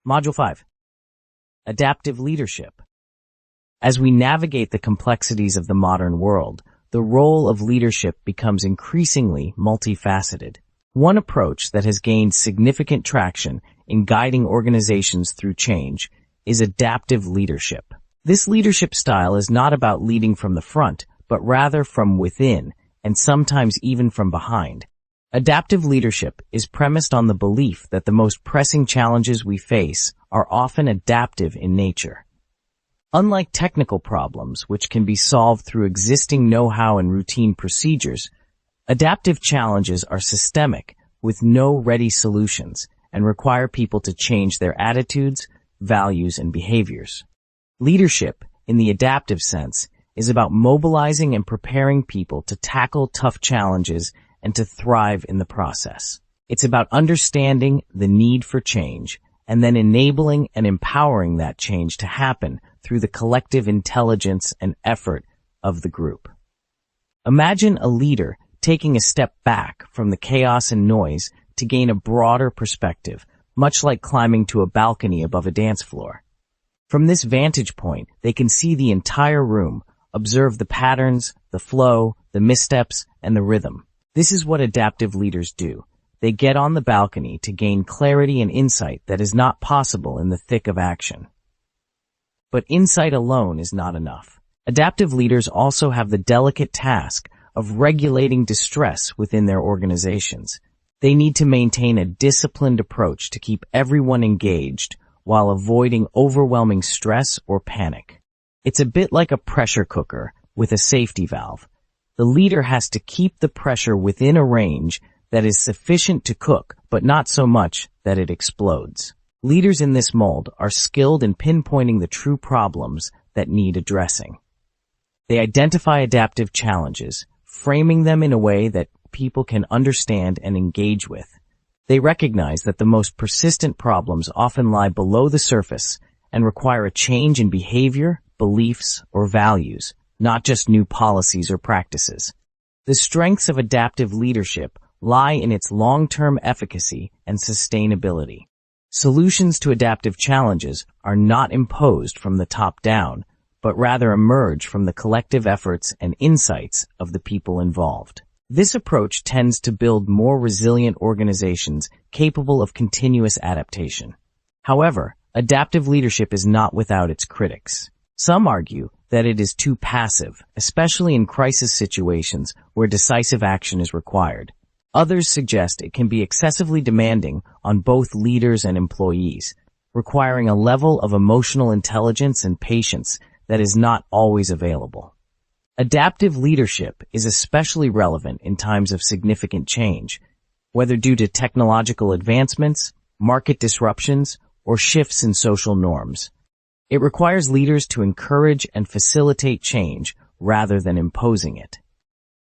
Module 5. Adaptive Leadership. As we navigate the complexities of the modern world, the role of leadership becomes increasingly multifaceted. One approach that has gained significant traction in guiding organizations through change is adaptive leadership. This leadership style is not about leading from the front, but rather from within, and sometimes even from behind. Adaptive leadership is premised on the belief that the most pressing challenges we face are often adaptive in nature. Unlike technical problems, which can be solved through existing know-how and routine procedures, adaptive challenges are systemic, with no ready solutions, and require people to change their attitudes, values, and behaviors. Leadership, in the adaptive sense, is about mobilizing and preparing people to tackle tough challenges and to thrive in the process. It's about understanding the need for change and then enabling and empowering that change to happen through the collective intelligence and effort of the group. Imagine a leader taking a step back from the chaos and noise to gain a broader perspective, much like climbing to a balcony above a dance floor. From this vantage point, they can see the entire room, observe the patterns, the flow, the missteps, and the rhythm. This is what adaptive leaders do. They get on the balcony to gain clarity and insight that is not possible in the thick of action. But insight alone is not enough. Adaptive leaders also have the delicate task of regulating distress within their organizations. They need to maintain a disciplined approach to keep everyone engaged while avoiding overwhelming stress or panic. It's a bit like a pressure cooker with a safety valve. The leader has to keep the pressure within a range that is sufficient to cook, but not so much that it explodes. Leaders in this mold are skilled in pinpointing the true problems that need addressing. They identify adaptive challenges, framing them in a way that people can understand and engage with. They recognize that the most persistent problems often lie below the surface and require a change in behavior, beliefs, or values, not just new policies or practices. The strengths of adaptive leadership lie in its long-term efficacy and sustainability. Solutions to adaptive challenges are not imposed from the top down, but rather emerge from the collective efforts and insights of the people involved. This approach tends to build more resilient organizations capable of continuous adaptation. However, adaptive leadership is not without its critics. Some argue that it is too passive, especially in crisis situations where decisive action is required. Others suggest it can be excessively demanding on both leaders and employees, requiring a level of emotional intelligence and patience that is not always available. Adaptive leadership is especially relevant in times of significant change, whether due to technological advancements, market disruptions, or shifts in social norms. It requires leaders to encourage and facilitate change rather than imposing it.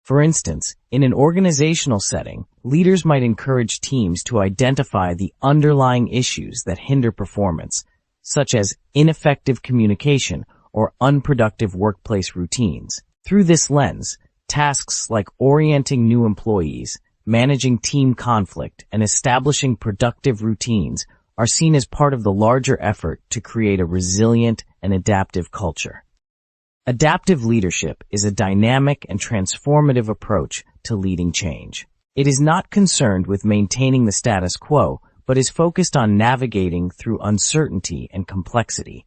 For instance, in an organizational setting, leaders might encourage teams to identify the underlying issues that hinder performance, such as ineffective communication or unproductive workplace routines. Through this lens, tasks like orienting new employees, managing team conflict, and establishing productive routines are seen as part of the larger effort to create a resilient and adaptive culture. Adaptive leadership is a dynamic and transformative approach to leading change. It is not concerned with maintaining the status quo, but is focused on navigating through uncertainty and complexity.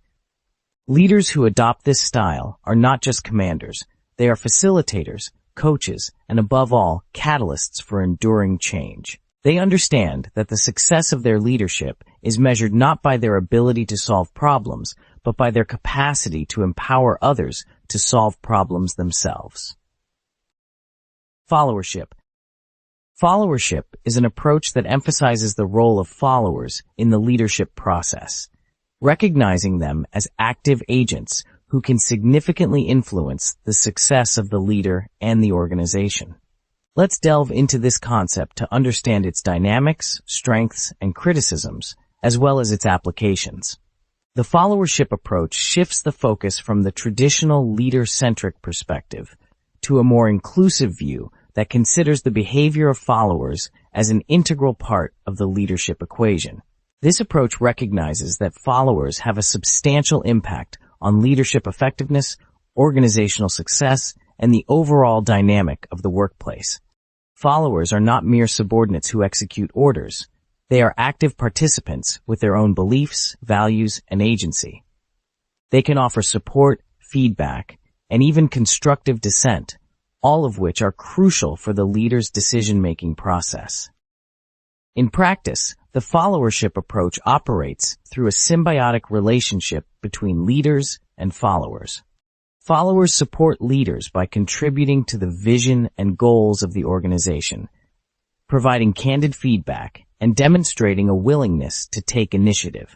Leaders who adopt this style are not just commanders, they are facilitators, coaches, and above all, catalysts for enduring change. They understand that the success of their leadership is measured not by their ability to solve problems, but by their capacity to empower others to solve problems themselves. Followership. Followership is an approach that emphasizes the role of followers in the leadership process, recognizing them as active agents who can significantly influence the success of the leader and the organization. Let's delve into this concept to understand its dynamics, strengths, and criticisms, as well as its applications. The followership approach shifts the focus from the traditional leader-centric perspective to a more inclusive view that considers the behavior of followers as an integral part of the leadership equation. This approach recognizes that followers have a substantial impact on leadership effectiveness, organizational success, and the overall dynamic of the workplace. Followers are not mere subordinates who execute orders. They are active participants with their own beliefs, values, and agency. They can offer support, feedback, and even constructive dissent, all of which are crucial for the leader's decision-making process. In practice, the followership approach operates through a symbiotic relationship between leaders and followers. Followers support leaders by contributing to the vision and goals of the organization, providing candid feedback, and demonstrating a willingness to take initiative.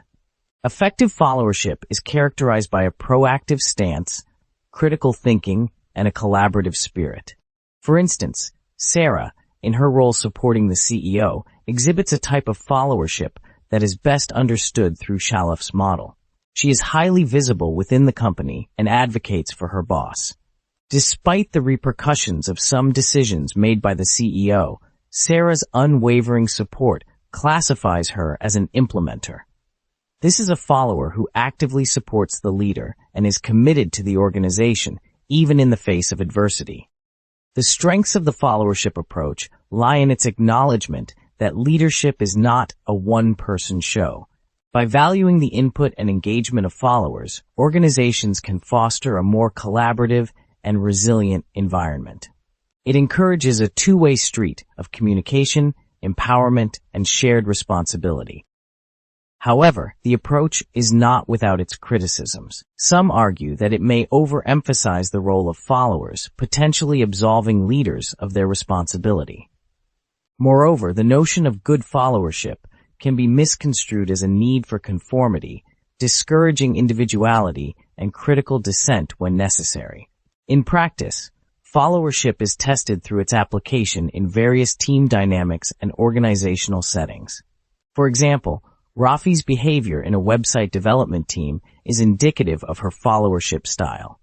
Effective followership is characterized by a proactive stance, critical thinking, and a collaborative spirit. For instance, Sarah, in her role supporting the CEO, exhibits a type of followership that is best understood through Shaloff's model. She is highly visible within the company and advocates for her boss. Despite the repercussions of some decisions made by the CEO, Sarah's unwavering support classifies her as an implementer. This is a follower who actively supports the leader and is committed to the organization, even in the face of adversity. The strengths of the followership approach lie in its acknowledgement that leadership is not a one-person show. By valuing the input and engagement of followers, organizations can foster a more collaborative and resilient environment. It encourages a two-way street of communication, empowerment, and shared responsibility. However, the approach is not without its criticisms. Some argue that it may overemphasize the role of followers, potentially absolving leaders of their responsibility. Moreover, the notion of good followership can be misconstrued as a need for conformity, discouraging individuality and critical dissent when necessary. In practice, followership is tested through its application in various team dynamics and organizational settings. For example, Rafi's behavior in a website development team is indicative of her followership style.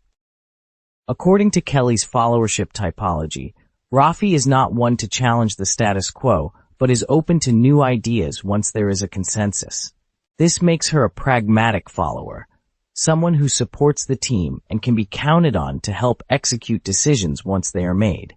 According to Kelly's followership typology, Rafi is not one to challenge the status quo, but is open to new ideas once there is a consensus. This makes her a pragmatic follower, someone who supports the team and can be counted on to help execute decisions once they are made.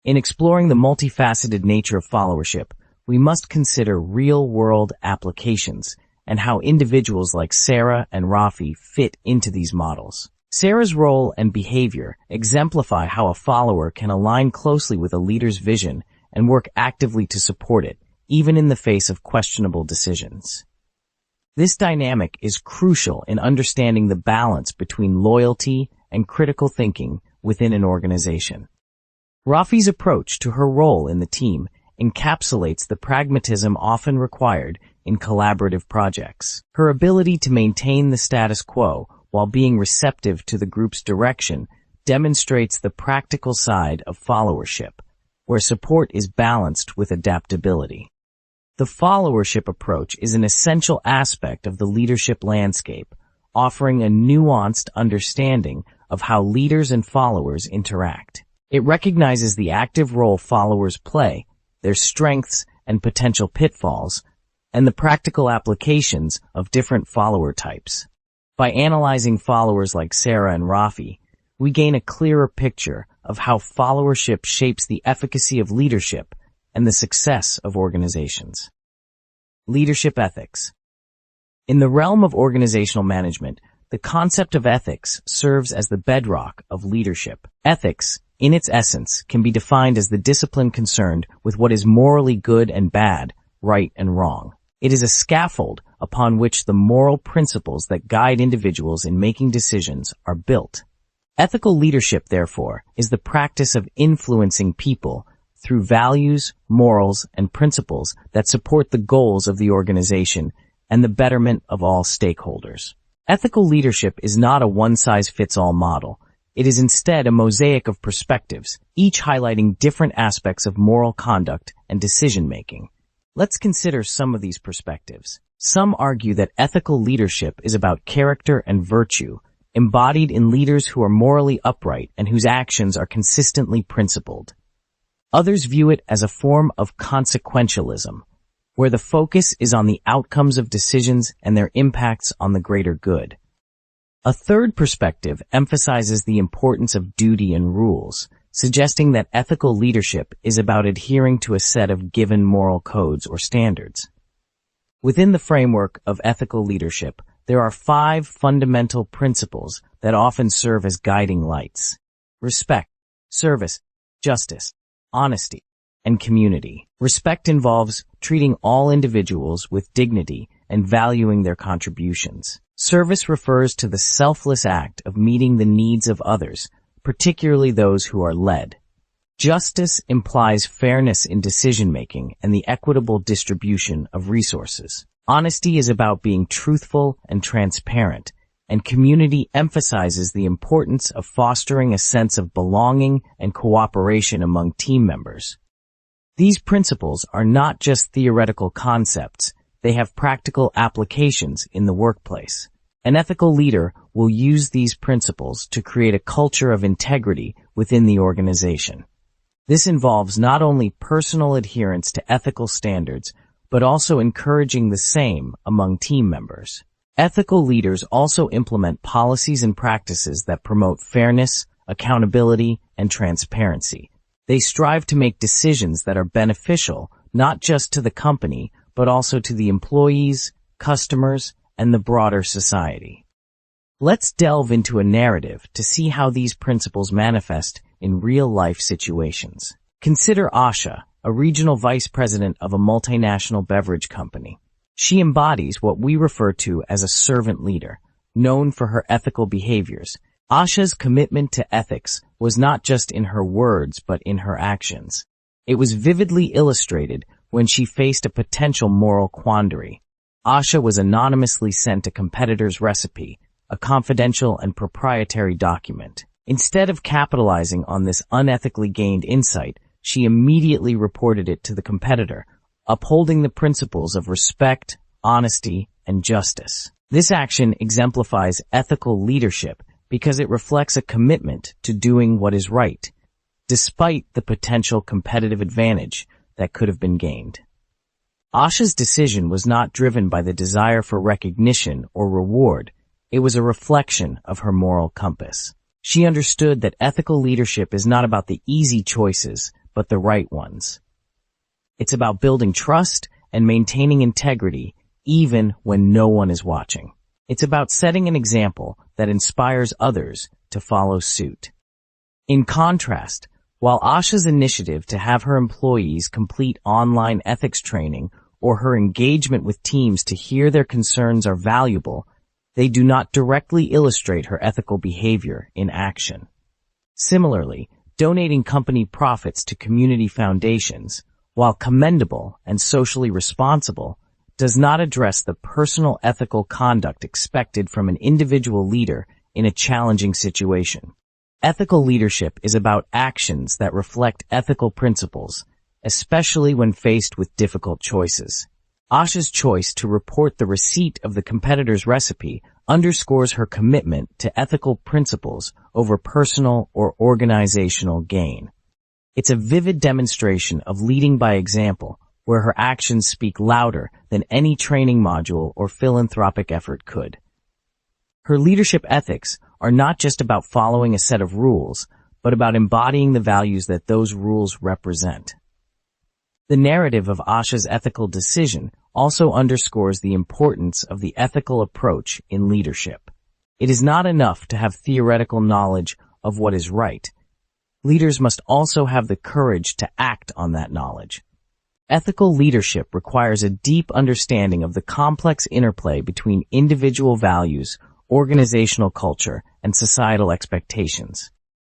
In exploring the multifaceted nature of followership, we must consider real-world applications and how individuals like Sarah and Rafi fit into these models. Sarah's role and behavior exemplify how a follower can align closely with a leader's vision and work actively to support it, even in the face of questionable decisions. This dynamic is crucial in understanding the balance between loyalty and critical thinking within an organization. Rafi's approach to her role in the team encapsulates the pragmatism often required in collaborative projects. Her ability to maintain the status quo while being receptive to the group's direction demonstrates the practical side of followership, where support is balanced with adaptability. The followership approach is an essential aspect of the leadership landscape, offering a nuanced understanding of how leaders and followers interact. It recognizes the active role followers play, their strengths and potential pitfalls, and the practical applications of different follower types. By analyzing followers like Sarah and Rafi, we gain a clearer picture of how followership shapes the efficacy of leadership and the success of organizations. Leadership ethics. In the realm of organizational management, the concept of ethics serves as the bedrock of leadership. Ethics, in its essence, can be defined as the discipline concerned with what is morally good and bad, right and wrong. It is a scaffold upon which the moral principles that guide individuals in making decisions are built. Ethical leadership, therefore, is the practice of influencing people through values, morals, and principles that support the goals of the organization and the betterment of all stakeholders. Ethical leadership is not a one-size-fits-all model. It is instead a mosaic of perspectives, each highlighting different aspects of moral conduct and decision-making. Let's consider some of these perspectives. Some argue that ethical leadership is about character and virtue, embodied in leaders who are morally upright and whose actions are consistently principled. Others view it as a form of consequentialism, where the focus is on the outcomes of decisions and their impacts on the greater good. A third perspective emphasizes the importance of duty and rules, suggesting that ethical leadership is about adhering to a set of given moral codes or standards. Within the framework of ethical leadership, there are 5 fundamental principles that often serve as guiding lights: respect, service, justice, honesty, and community. Respect involves treating all individuals with dignity and valuing their contributions. Service refers to the selfless act of meeting the needs of others, particularly those who are led. Justice implies fairness in decision-making and the equitable distribution of resources. Honesty is about being truthful and transparent, and community emphasizes the importance of fostering a sense of belonging and cooperation among team members. These principles are not just theoretical concepts, they have practical applications in the workplace. An ethical leader will use these principles to create a culture of integrity within the organization. This involves not only personal adherence to ethical standards, but also encouraging the same among team members. Ethical leaders also implement policies and practices that promote fairness, accountability, and transparency. They strive to make decisions that are beneficial not just to the company, but also to the employees, customers, and the broader society. Let's delve into a narrative to see how these principles manifest in real-life situations. Consider Asha, a regional vice president of a multinational beverage company. She embodies what we refer to as a servant leader, known for her ethical behaviors. Asha's commitment to ethics was not just in her words but in her actions. It was vividly illustrated when she faced a potential moral quandary. Asha was anonymously sent a competitor's recipe, a confidential and proprietary document. Instead of capitalizing on this unethically gained insight, she immediately reported it to the competitor, upholding the principles of respect, honesty, and justice. This action exemplifies ethical leadership because it reflects a commitment to doing what is right, despite the potential competitive advantage that could have been gained. Asha's decision was not driven by the desire for recognition or reward. It was a reflection of her moral compass. She understood that ethical leadership is not about the easy choices, but the right ones. It's about building trust and maintaining integrity even when no one is watching. It's about setting an example that inspires others to follow suit. In contrast, while Asha's initiative to have her employees complete online ethics training or her engagement with teams to hear their concerns are valuable, they do not directly illustrate her ethical behavior in action. Similarly, donating company profits to community foundations, while commendable and socially responsible, does not address the personal ethical conduct expected from an individual leader in a challenging situation. Ethical leadership is about actions that reflect ethical principles, especially when faced with difficult choices. Asha's choice to report the receipt of the competitor's recipe underscores her commitment to ethical principles over personal or organizational gain. It's a vivid demonstration of leading by example, where her actions speak louder than any training module or philanthropic effort could. Her leadership ethics are not just about following a set of rules, but about embodying the values that those rules represent. The narrative of Asha's ethical decision also underscores the importance of the ethical approach in leadership. It is not enough to have theoretical knowledge of what is right. Leaders must also have the courage to act on that knowledge. Ethical leadership requires a deep understanding of the complex interplay between individual values, organizational culture, and societal expectations.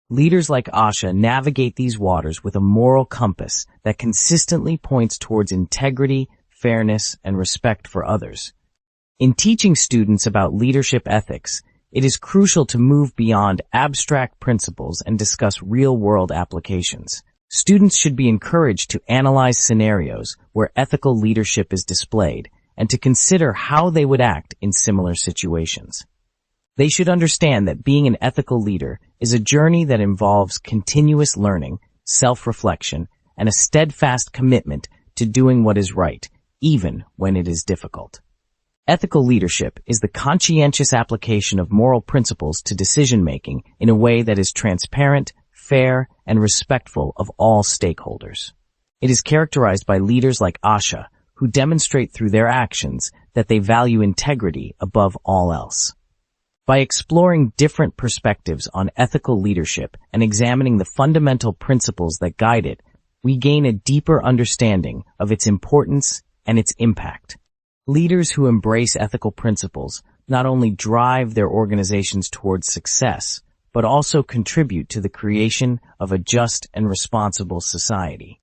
Leaders like Asha navigate these waters with a moral compass that consistently points towards integrity, fairness, and respect for others. In teaching students about leadership ethics, it is crucial to move beyond abstract principles and discuss real-world applications. Students should be encouraged to analyze scenarios where ethical leadership is displayed and to consider how they would act in similar situations. They should understand that being an ethical leader is a journey that involves continuous learning, self-reflection, and a steadfast commitment to doing what is right, even when it is difficult. Ethical leadership is the conscientious application of moral principles to decision-making in a way that is transparent, fair, and respectful of all stakeholders. It is characterized by leaders like Asha, who demonstrate through their actions that they value integrity above all else. By exploring different perspectives on ethical leadership and examining the fundamental principles that guide it, we gain a deeper understanding of its importance and its impact. Leaders who embrace ethical principles not only drive their organizations towards success, but also contribute to the creation of a just and responsible society.